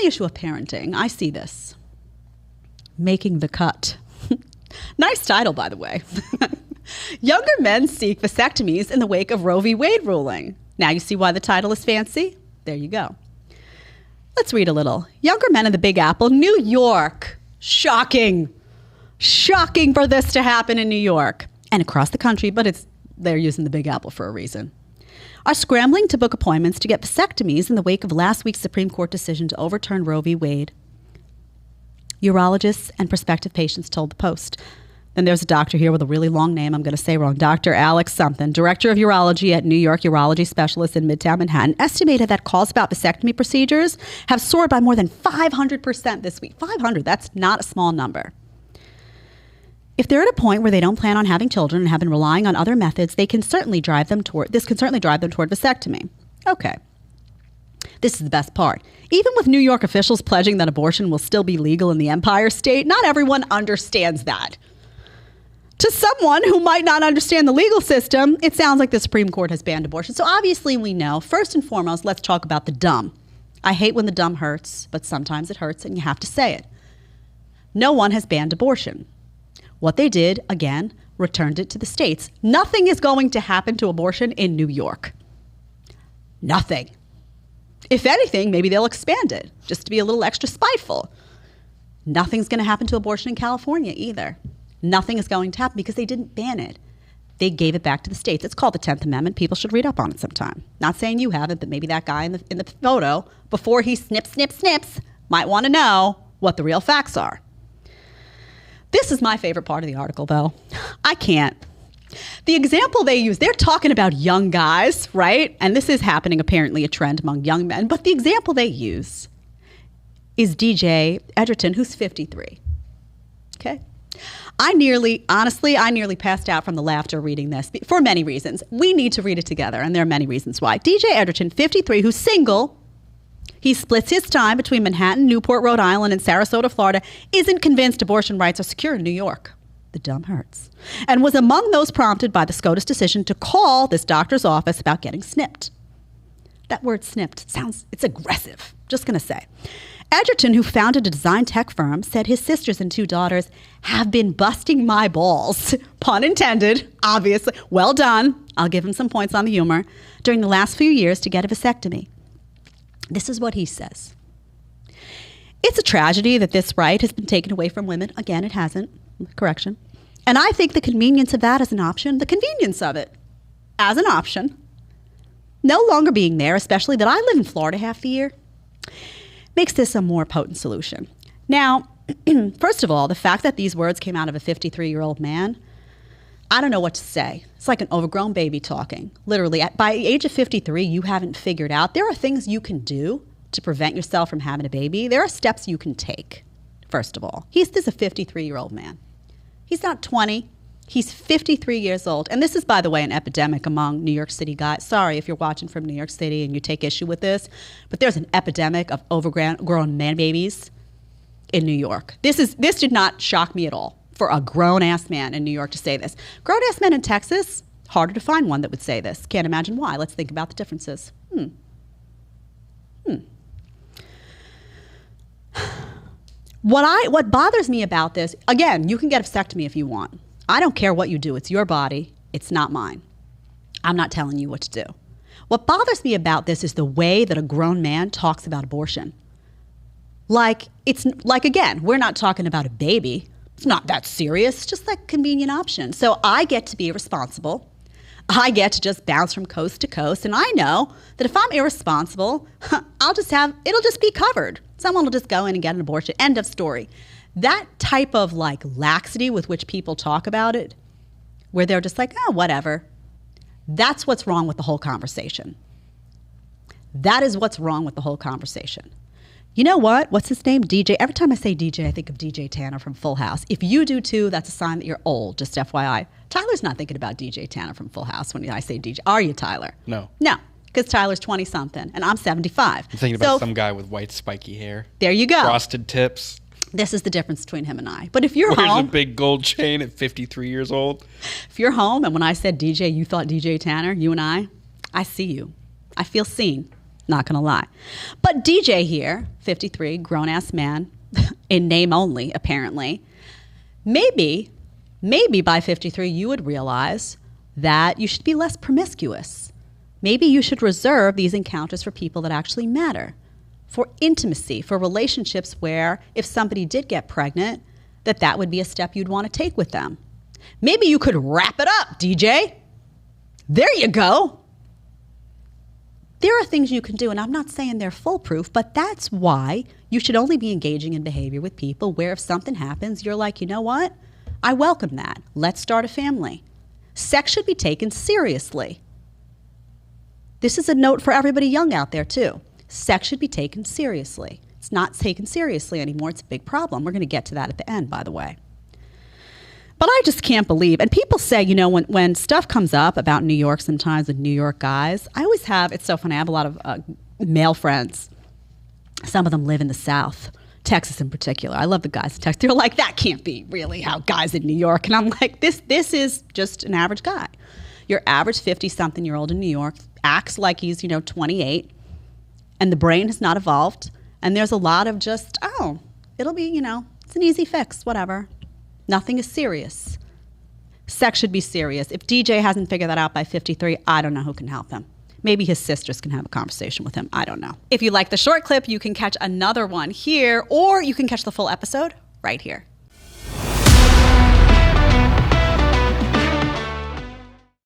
the issue of parenting, I see this. Making the cut. Nice title, by the way. Younger men seek vasectomies in the wake of Roe v. Wade ruling. Now you see why the title is fancy? There you go. Let's read a little. Younger men in the Big Apple, New York. Shocking. Shocking for this to happen in New York. And across the country, but they're using the Big Apple for a reason. Are scrambling to book appointments to get vasectomies in the wake of last week's Supreme Court decision to overturn Roe v. Wade. Urologists and prospective patients told the Post. Then there's a doctor here with a really long name. I'm going to say wrong. Dr. Alex something, director of urology at New York Urology Specialists in Midtown Manhattan, estimated that calls about vasectomy procedures have soared by more than 500% this week. 500, that's not a small number. If they're at a point where they don't plan on having children and have been relying on other methods, this can certainly drive them toward vasectomy. Okay. This is the best part. Even with New York officials pledging that abortion will still be legal in the Empire State, not everyone understands that. To someone who might not understand the legal system, it sounds like the Supreme Court has banned abortion. So obviously we know, first and foremost, let's talk about the dumb. I hate when the dumb hurts, but sometimes it hurts and you have to say it. No one has banned abortion. What they did, again, returned it to the states. Nothing is going to happen to abortion in New York. Nothing. If anything, maybe they'll expand it, just to be a little extra spiteful. Nothing's going to happen to abortion in California either. Nothing is going to happen because they didn't ban it. They gave it back to the states. It's called the 10th Amendment. People should read up on it sometime. Not saying you haven't, but maybe that guy in the photo, before he snips, might want to know what the real facts are. This is my favorite part of the article, though. I can't. The example they use, they're talking about young guys, right? And this is happening, apparently, a trend among young men. But the example they use is DJ Edgerton, who's 53. Okay? I nearly passed out from the laughter reading this for many reasons. We need to read it together, and there are many reasons why. DJ Edgerton, 53, who's single, he splits his time between Manhattan, Newport, Rhode Island, and Sarasota, Florida, isn't convinced abortion rights are secure in New York. The dumb hurts. And was among those prompted by the SCOTUS decision to call this doctor's office about getting snipped. That word snipped it's aggressive. Just going to say. Edgerton, who founded a design tech firm, said his sisters and 2 daughters have been busting my balls, pun intended, obviously. Well done. I'll give him some points on the humor. During the last few years to get a vasectomy. This is what he says. It's a tragedy that this right has been taken away from women. Again, it hasn't. Correction. And I think the convenience of that as an option, the convenience of it as an option, no longer being there, especially that I live in Florida half the year, makes this a more potent solution. Now, first of all, the fact that these words came out of a 53-year-old man, I don't know what to say. It's like an overgrown baby talking. Literally, by the age of 53, you haven't figured out. There are things you can do to prevent yourself from having a baby. There are steps you can take, first of all. This is a 53-year-old man. He's not 20. He's 53 years old. And this is, by the way, an epidemic among New York City guys. Sorry if you're watching from New York City and you take issue with this, but there's an epidemic of overgrown man babies in New York. This did not shock me at all for a grown-ass man in New York to say this. Grown-ass men in Texas, harder to find one that would say this. Can't imagine why. Let's think about the differences. What bothers me about this, again, you can get a vasectomy if you want. I don't care what you do. It's your body. It's not mine. I'm not telling you what to do. What bothers me about this is the way that a grown man talks about abortion. Again, we're not talking about a baby. It's not that serious. It's just like a convenient option. So I get to be irresponsible. I get to just bounce from coast to coast. And I know that if I'm irresponsible, it'll just be covered. Someone will just go in and get an abortion. End of story. That type of laxity with which people talk about it, where they're just like, oh, whatever. That's what's wrong with the whole conversation. That is what's wrong with the whole conversation. You know what? What's his name? DJ. Every time I say DJ, I think of DJ Tanner from Full House. If you do too, that's a sign that you're old, just FYI. Tyler's not thinking about DJ Tanner from Full House when I say DJ. Are you, Tyler? No. No, because Tyler's 20-something, and I'm 75. I'm thinking about some guy with white spiky hair. There you go. Frosted tips. This is the difference between him and I. But if you're Wears home... a big gold chain at 53 years old. If you're home, and when I said DJ, you thought DJ Tanner, you and I see you. I feel seen. Not going to lie. But DJ here, 53, grown-ass man, in name only, apparently, maybe by 53 you would realize that you should be less promiscuous. Maybe you should reserve these encounters for people that actually matter, for intimacy, for relationships where if somebody did get pregnant, that would be a step you'd want to take with them. Maybe you could wrap it up, DJ. There you go. There are things you can do, and I'm not saying they're foolproof, but that's why you should only be engaging in behavior with people where if something happens, you're like, you know what? I welcome that. Let's start a family. Sex should be taken seriously. This is a note for everybody young out there, too. Sex should be taken seriously. It's not taken seriously anymore. It's a big problem. We're going to get to that at the end, by the way. But I just can't believe, and people say, you know, when stuff comes up about New York sometimes with New York guys, I always have, it's so funny, I have a lot of male friends. Some of them live in the South, Texas in particular. I love the guys in Texas. They're like, that can't be really how guys in New York. And I'm like, this is just an average guy. Your average 50-something-year-old in New York acts like he's, 28, and the brain has not evolved. And there's a lot of just, it'll be, it's an easy fix, whatever. Nothing is serious. Sex should be serious. If DJ hasn't figured that out by 53, I don't know who can help him. Maybe his sisters can have a conversation with him. I don't know. If you like the short clip, you can catch another one here, or you can catch the full episode right here.